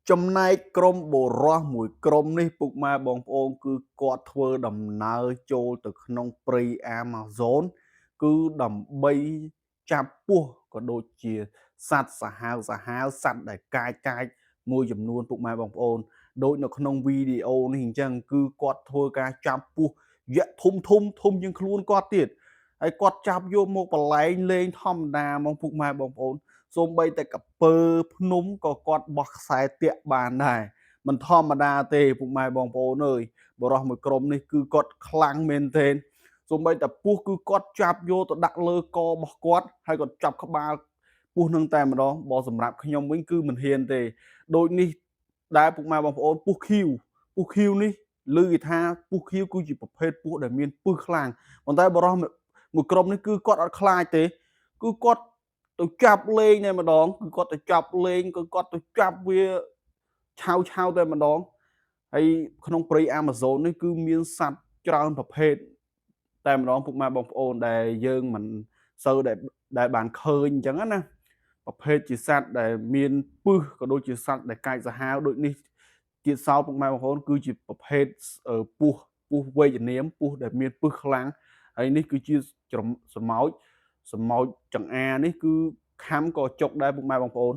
ចំណែកក្រុមបុរសមួយក្រុមនេះពុកម៉ែបងប្អូនគឺគាត់ធ្វើដំណើរចូលទៅក្នុងព្រៃអាម៉ាហ្សូនគឺដើម្បីចាប់ពស់ក៏ដូចជាសត្វសាហាវសត្វដែលកាចមួយចំនួនពុកម៉ែបងប្អូនដូចនៅក្នុងវីដេអូនេះអញ្ចឹងគឺគាត់ធ្វើការចាប់ពស់យក្សធំជាងខ្លួនគាត់ទៀតហើយគាត់ចាប់យកមកបលែងលេងធម្មតាមកពុកម៉ែបងប្អូន សូម្បីតែក្រពើភ្នំក៏គាត់បោះខ្សែទាក់បានដែរមិនធម្មតាទេពុកម៉ែបងប្អូនអើយបរិះមួយក្រុមនេះគឺគាត់ខ្លាំងមែនទែនសូម្បីតែពស់គឺគាត់ចាប់យកទៅដាក់លើករបស់គាត់ហើយគាត់ចាប់ក្បាលពស់នឹងតែម្ដងបើសម្រាប់ខ្ញុំវិញគឺមិនហ៊ានទេដូចនេះដែរពុកម៉ែបងប្អូនពស់ឃីវនេះឮគេថាពស់ឃីវគឺជាប្រភេទពស់ដែលមានពឹសខ្លាំងប៉ុន្តែបរិះមួយក្រុមនេះគឺគាត់អត់ខ្លាចទេគឺគាត់ទៅចាប់លេងតែម្ដងគឺគាត់ទៅចាប់លេងគឺគាត់ទៅចាប់វាឆាវតែម្ដងហើយក្នុងព្រៃអាម៉ាហ្សូននេះគឺមានសត្វច្រើនប្រភេទតែម្ដងពុកម៉ែបងប្អូនដែលយើងមិនសូវដែលបានឃើញអញ្ចឹងណាប្រភេទជាសត្វដែលមានពឹសក៏ដូចជាសត្វដែលកាចសាហាវដូចនេះទៀតសោតពុកម៉ែបងប្អូនគឺជាប្រភេទពស់វែកញៀមពស់ដែលមានពឹសខ្លាំងហើយនេះគឺជាស្រមោចចង្អានេះគឺខាំក៏ចុកដែរពុកម៉ែបងប្អូន